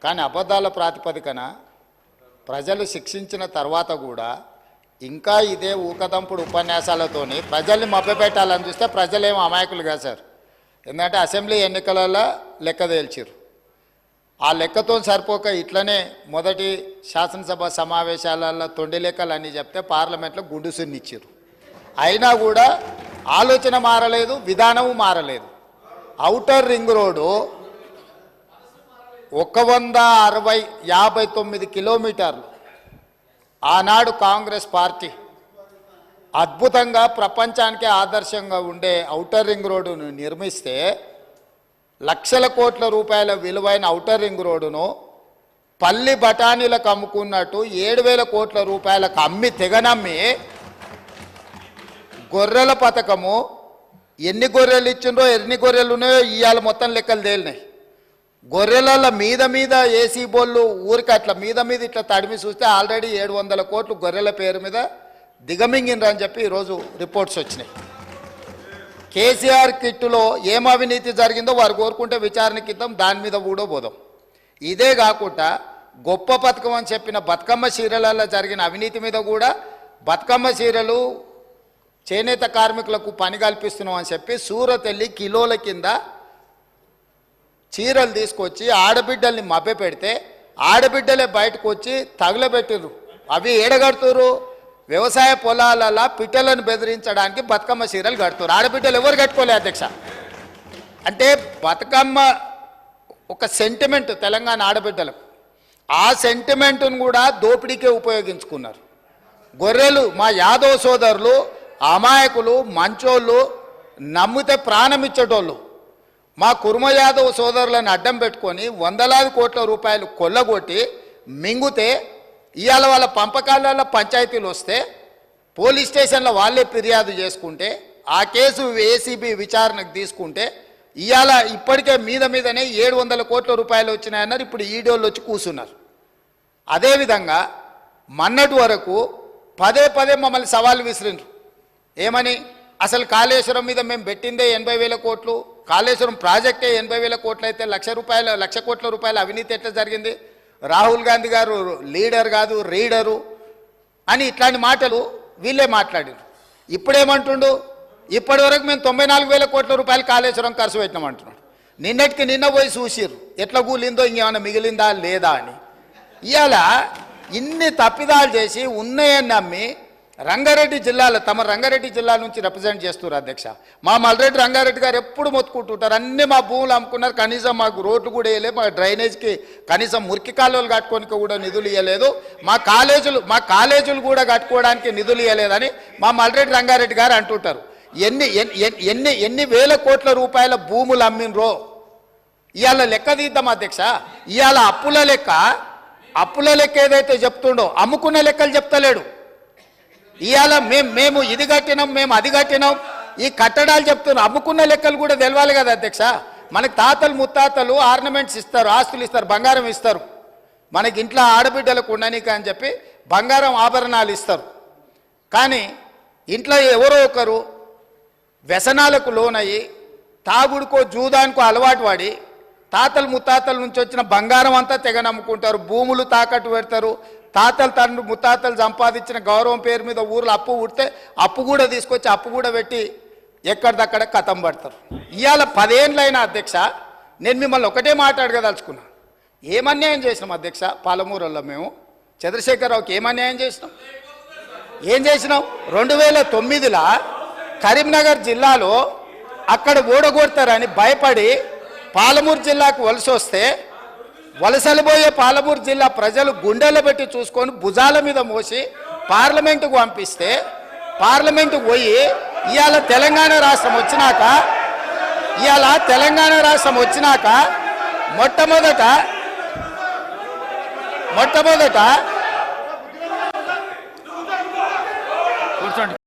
కానీ అబద్ధాల ప్రాతిపదికన ప్రజలు శిక్షించిన తర్వాత కూడా ఇంకా ఇదే ఊకదంపుడు ఉపన్యాసాలతోని ప్రజల్ని మభ్యపెట్టాలని చూస్తే ప్రజలేమో అమాయకులు కాదు సార్. ఎందుకంటే అసెంబ్లీ ఎన్నికలలో లెక్క తేల్చారు. ఆ లెక్కతో సరిపోక ఇట్లనే మొదటి శాసనసభ సమావేశాలలో తొండి లెక్కలు అన్నీ చెప్తే పార్లమెంట్లో గుండు సున్నిచ్చారు. అయినా కూడా ఆలోచన మారలేదు, విధానము మారలేదు. ఔటర్ రింగ్ రోడ్డు 159 కిలోమీటర్లు ఆనాడు కాంగ్రెస్ పార్టీ అద్భుతంగా ప్రపంచానికే ఆదర్శంగా ఉండే ఔటర్ రింగ్ రోడ్డును నిర్మిస్తే లక్షల కోట్ల రూపాయల విలువైన ఔటర్ రింగ్ రోడ్డును పల్లి బఠానీలకు అమ్ముకున్నట్టు 7,000 కోట్ల రూపాయలకు అమ్మి తెగనమ్మి గొర్రెల పథకము ఎన్ని గొర్రెలు ఇచ్చిండ్రో ఎన్ని గొర్రెలు ఉన్నాయో ఇవాళ మొత్తం లెక్కలు తేలినాయి. గొర్రెల మీద ఏసీ బోళ్ళు ఊరికి అట్లా మీద ఇట్లా తడిమి చూస్తే ఆల్రెడీ 700 కోట్లు గొర్రెల పేరు మీద దిగమింగినరని చెప్పి ఈరోజు రిపోర్ట్స్ వచ్చినాయి. కేసీఆర్ కిట్టులో ఏం అవినీతి జరిగిందో వారు కోరుకుంటే విచారణకి ఇద్దాం, దాని మీద కూడా పోదాం. ఇదే కాకుండా గొప్ప పథకం అని చెప్పిన బతుకమ్మ చీరలలో జరిగిన అవినీతి మీద కూడా బతుకమ్మ చీరలు చేనేత కార్మికులకు పని కల్పిస్తున్నాం అని చెప్పి సూరత్ వెళ్ళి కిలోల కింద చీరలు తీసుకొచ్చి ఆడబిడ్డల్ని మభ్య పెడితే ఆడబిడ్డలే బయటకు వచ్చి తగులబెట్టిర్రు. అవి ఏడగడుతురు వ్యవసాయ పొలాలలో పిట్టలను బెదిరించడానికి బతుకమ్మ చీరలు కడుతున్నారు. ఆడబిడ్డలు ఎవరు కట్టుకోలే అధ్యక్ష. అంటే బతుకమ్మ ఒక సెంటిమెంట్ తెలంగాణ ఆడబిడ్డలకు, ఆ సెంటిమెంట్ను కూడా దోపిడీకే ఉపయోగించుకున్నారు. గొర్రెలు మా యాదవ్ సోదరులు అమాయకులు, మంచోళ్ళు, నమ్మితే ప్రాణం ఇచ్చేటోళ్ళు మా కుర్మ యాదవ్ సోదరులను అడ్డం పెట్టుకొని 100,000 కోట్ల రూపాయలు కొల్లగొట్టి మింగుతే ఇవాళ వాళ్ళ పంపకాలలో పంచాయతీలు వస్తే పోలీస్ స్టేషన్లో వాళ్ళే ఫిర్యాదు చేసుకుంటే ఆ కేసు ఏసీబీ విచారణకు తీసుకుంటే ఇవాళ ఇప్పటికే మీదనే 700 కోట్ల రూపాయలు వచ్చినాయన్నారు. ఇప్పుడు ఈడోళ్ళు వచ్చి కూర్చున్నారు. అదేవిధంగా మొన్నటి వరకు పదే మమ్మల్ని సవాల్ విసిరిండ్రు. ఏమని? అసలు కాళేశ్వరం మీద మేము పెట్టిందే 80,000 కోట్లు, కాళేశ్వరం ప్రాజెక్టే 80,000 కోట్లు అయితే 1,00,000 కోట్ల రూపాయల అవినీతి ఎట్లా జరిగింది? రాహుల్ గాంధీ గారు లీడర్ కాదు రీడరు అని ఇట్లాంటి మాటలు వీళ్ళే మాట్లాడారు. ఇప్పుడేమంటుండు? ఇప్పటి వరకు మేము 94,000 కోట్ల రూపాయలు కాళేశ్వరం ఖర్చు పెట్టినామంటున్నాడు. నిన్నటికి నిన్న పోయి చూసిర్రు ఎట్లా కూలిందో, ఇంకేమైనా మిగిలిందా లేదా అని. ఇవాళ ఇన్ని తప్పిదాలు చేసి ఉన్నాయని నమ్మి రంగారెడ్డి జిల్లాలో తమ రంగారెడ్డి జిల్లా నుంచి రిప్రజెంట్ చేస్తున్నారు అధ్యక్ష. మా మల్రెడ్డి రంగారెడ్డి గారు ఎప్పుడు మొత్తుకుంటుంటారు, అన్నీ మా భూములు అమ్ముకున్నారు, కనీసం మాకు రోడ్లు కూడా వేయలేదు, మా డ్రైనేజ్కి కనీసం మురికి కాలువలు కట్టుకోనికి కూడా నిధులు ఇవ్వలేదు, మా కాలేజీలు కూడా కట్టుకోవడానికి నిధులు ఇవ్వలేదని మా మల్రెడ్డి రంగారెడ్డి గారు అంటుంటారు. ఎన్ని వేల కోట్ల రూపాయల భూములు అమ్మినరో ఇవాళ లెక్క తీద్దాం అధ్యక్ష. ఇవాళ అప్పుల లెక్క ఏదైతే చెప్తుండో అమ్ముకున్న లెక్కలు చెప్తలేడు. ఇవాళ మేము ఇది కట్టినాం, మేము అది కట్టినాం, ఈ కట్టడాలు చెప్తున్నాం. అమ్ముకున్న లెక్కలు కూడా తెలవాలి కదా అధ్యక్ష. మనకి తాతలు ముత్తాతలు ఆర్నమెంట్స్ ఇస్తారు, ఆస్తులు ఇస్తారు, బంగారం ఇస్తారు. మనకి ఇంట్లో ఆడబిడ్డలకు ఉండనీక అని చెప్పి బంగారం ఆభరణాలు ఇస్తారు. కానీ ఇంట్లో ఎవరో ఒకరు వ్యసనాలకు లోనయ్యి తాగుడుకో జూదానికో అలవాటు పడి తాతలు ముత్తాతల నుంచి వచ్చిన బంగారం అంతా తెగ నమ్ముకుంటారు, భూములు తాకట్టు పెడతారు. తాతలు తండ్రి ముత్తాతలు సంపాదించిన గౌరవం పేరు మీద ఊర్లో అప్పు ఉడితే అప్పు కూడా తీసుకొచ్చి అప్పు కూడా పెట్టి ఎక్కడిదక్కడ కథం పడతారు. ఇవాళ 10 ఏళ్ళైనా అధ్యక్ష నేను మిమ్మల్ని ఒకటే మాట్లాడగదలుచుకున్నా. ఏమన్యాయం చేసినాం అధ్యక్ష? పాలమూరులో మేము చంద్రశేఖరరావుకి ఏమన్యాయం చేసినాం? 2009లో కరీంనగర్ జిల్లాలో అక్కడ ఓడగొడతారని భయపడి పాలమూరు జిల్లాకు వలస వస్తే వలసలు పోయే పాలమూరు జిల్లా ప్రజలు గుండెలు పెట్టి చూసుకొని భుజాల మీద మోసి పార్లమెంటుకు పంపిస్తే పార్లమెంటుకు పోయి ఇవాళ తెలంగాణ రాష్ట్రం వచ్చినాక మొట్టమొదట